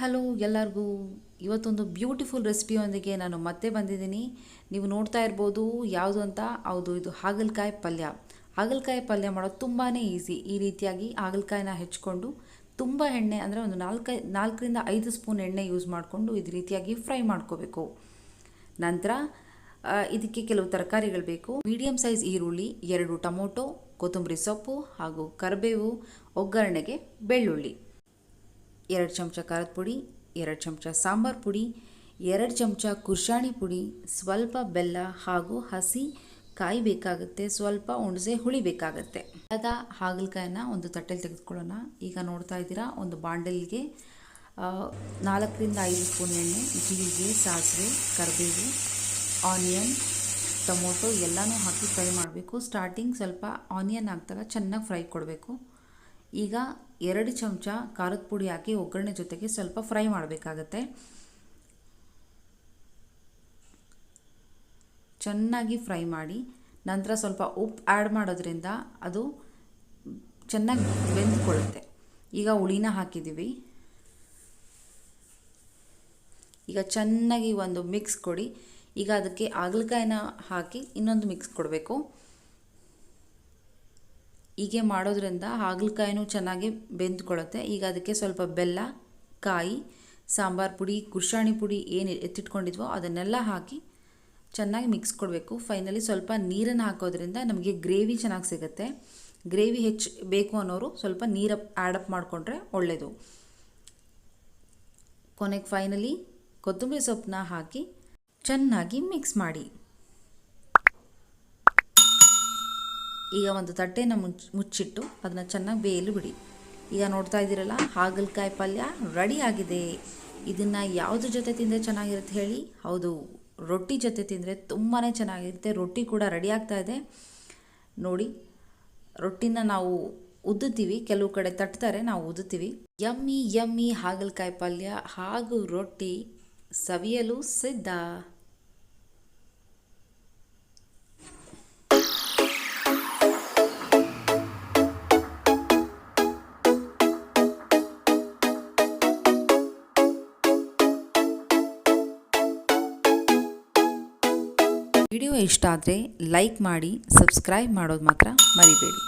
Hello ಎಲ್ಲರಿಗೂ. ಇವತ್ತೊಂದು beautiful ರೆಸಿಪಿಯೊಂದಿಗೆ ನಾನು ಮತ್ತೆ ಬಂದಿದ್ದೀನಿ. ನೀವು ನೋಡ್ತಾ ಇರ್ಬೋದು ಯಾವುದು ಅಂತ. ಹೌದು, ಇದು ಹಾಗಲಕಾಯಿ ಪಲ್ಯ. ಹಾಗಲಕಾಯಿ ಪಲ್ಯ ಮಾಡೋದು ತುಂಬಾ ಈಸಿ. ಈ ರೀತಿಯಾಗಿ ಹಾಗಲಕಾಯಿನ ಹೆಚ್ಕೊಂಡು ತುಂಬ ಎಣ್ಣೆ ಅಂದರೆ ಒಂದು 4ರಿಂದ 5 ಸ್ಪೂನ್ ಎಣ್ಣೆ ಯೂಸ್ ಮಾಡಿಕೊಂಡು ಇದು ರೀತಿಯಾಗಿ ಫ್ರೈ ಮಾಡ್ಕೋಬೇಕು. ನಂತರ ಇದಕ್ಕೆ ಕೆಲವು ತರಕಾರಿಗಳು ಬೇಕು. ಮೀಡಿಯಮ್ ಸೈಜ್ ಈರುಳ್ಳಿ, 2 ಟೊಮೊಟೊ, ಕೊತ್ತಂಬರಿ ಸೊಪ್ಪು ಹಾಗೂ ಕರಿಬೇವು, ಒಗ್ಗರಣೆಗೆ ಬೆಳ್ಳುಳ್ಳಿ, 2 ಚಮಚ ಖಾರದ ಪುಡಿ, 2 ಚಮಚ ಸಾಂಬಾರು ಪುಡಿ, 2 ಚಮಚ ಕುರ್ಷಾಣಿ ಪುಡಿ, ಸ್ವಲ್ಪ ಬೆಲ್ಲ ಹಾಗೂ ಹಸಿ ಕಾಯಿ ಬೇಕಾಗುತ್ತೆ, ಸ್ವಲ್ಪ ಹುಣಸೆ ಹುಳಿ ಬೇಕಾಗುತ್ತೆ. ಅದ ಹಾಗಲಕಾಯಿನ ಒಂದು ತಟ್ಟೆಲಿ ತೆಗೆದುಕೊಳ್ಳೋಣ. ಈಗ ನೋಡ್ತಾ ಇದ್ದೀರಾ, ಒಂದು ಬಾಂಡಲಿಗೆ 4ರಿಂದ 5 ಸ್ಪೂನ್ ಎಣ್ಣೆ, ಜೀರಿಗೆ, ಸಾಸಿವೆ, ಕರಿಬೇವು, ಆನಿಯನ್, ಟೊಮೊಟೊ ಎಲ್ಲನೂ ಹಾಕಿ ಫ್ರೈ ಮಾಡಬೇಕು. ಸ್ಟಾರ್ಟಿಂಗ್ ಸ್ವಲ್ಪ ಆನಿಯನ್ ಹಾಕಿದಾಗ ಚೆನ್ನಾಗಿ ಫ್ರೈ ಕೊಡಬೇಕು. ಈಗ 2 ಚಮಚ ಖಾರದ ಪುಡಿ ಹಾಕಿ ಒಗ್ಗರಣೆ ಜೊತೆಗೆ ಸ್ವಲ್ಪ ಫ್ರೈ ಮಾಡಬೇಕಾಗತ್ತೆ. ಚೆನ್ನಾಗಿ ಫ್ರೈ ಮಾಡಿ ನಂತರ ಸ್ವಲ್ಪ ಉಪ್ಪು ಆ್ಯಡ್ ಮಾಡೋದ್ರಿಂದ ಅದು ಚೆನ್ನಾಗಿ ಬೆಂದ್ಕೊಳ್ಳುತ್ತೆ. ಈಗ ಹುಳಿನ ಹಾಕಿದ್ದೀವಿ. ಈಗ ಚೆನ್ನಾಗಿ ಒಂದು ಮಿಕ್ಸ್ ಕೊಡಿ. ಈಗ ಅದಕ್ಕೆ ಹಾಗಲಕಾಯಿನ ಹಾಕಿ ಇನ್ನೊಂದು ಮಿಕ್ಸ್ ಕೊಡಬೇಕು. ಹೀಗೆ ಮಾಡೋದ್ರಿಂದ ಹಾಗಲಕಾಯಿನೂ ಚೆನ್ನಾಗಿ ಬೆಂದ್ಕೊಳ್ಳುತ್ತೆ. ಈಗ ಅದಕ್ಕೆ ಸ್ವಲ್ಪ ಬೆಲ್ಲ, ಕಾಯಿ, ಸಾಂಬಾರು ಪುಡಿ, ಕುರ್ಷಾಣಿ ಪುಡಿ ಏನು ಎತ್ತಿಟ್ಕೊಂಡಿದ್ವೋ ಅದನ್ನೆಲ್ಲ ಹಾಕಿ ಚೆನ್ನಾಗಿ ಮಿಕ್ಸ್ ಕೊಡಬೇಕು. ಫೈನಲಿ ಸ್ವಲ್ಪ ನೀರನ್ನು ಹಾಕೋದ್ರಿಂದ ನಮಗೆ ಗ್ರೇವಿ ಚೆನ್ನಾಗಿ ಸಿಗುತ್ತೆ. ಗ್ರೇವಿ ಹೆಚ್ಚು ಬೇಕು ಅನ್ನೋರು ಸ್ವಲ್ಪ ನೀರು ಆ್ಯಡಪ್ ಮಾಡಿಕೊಂಡ್ರೆ ಒಳ್ಳೆಯದು. ಕೊನೆಗೆ ಫೈನಲಿ ಕೊತ್ತಂಬರಿ ಸೊಪ್ಪನ್ನ ಹಾಕಿ ಚೆನ್ನಾಗಿ ಮಿಕ್ಸ್ ಮಾಡಿ. ಈಗ ಒಂದು ತಟ್ಟೆನ ಮುಚ್ಚಿಟ್ಟು ಅದನ್ನು ಚೆನ್ನಾಗಿ ಬೇಯಲು ಬಿಡಿ. ಈಗ ನೋಡ್ತಾ ಇದ್ದೀರಲ್ಲ, ಹಾಗಲಕಾಯಿ ಪಲ್ಯ ರೆಡಿ ಆಗಿದೆ. ಇದನ್ನು ಯಾವುದ್ರ ಜೊತೆ ತಿಂದರೆ ಚೆನ್ನಾಗಿರುತ್ತೆ ಹೇಳಿ? ಹೌದು, ರೊಟ್ಟಿ ಜೊತೆ ತಿಂದರೆ ತುಂಬಾ ಚೆನ್ನಾಗಿರುತ್ತೆ. ರೊಟ್ಟಿ ಕೂಡ ರೆಡಿ ಆಗ್ತಾ ಇದೆ ನೋಡಿ. ರೊಟ್ಟಿನ ನಾವು ಉದ್ದುತ್ತೀವಿ, ಕೆಲವು ಕಡೆ ತಟ್ತಾರೆ, ನಾವು ಉದ್ದುತ್ತೀವಿ. ಯಮ್ಮಿ ಯಮ್ಮಿ ಹಾಗಲಕಾಯಿ ಪಲ್ಯ ಹಾಗೂ ರೊಟ್ಟಿ ಸವಿಯಲು ಸಿದ್ಧ. ವಿಡಿಯೋ ಇಷ್ಟ ಆದರೆ ಲೈಕ್ ಮಾಡಿ, ಸಬ್ಸ್ಕ್ರೈಬ್ ಮಾಡೋದು ಮಾತ್ರ ಮರಿಬೇಡಿ.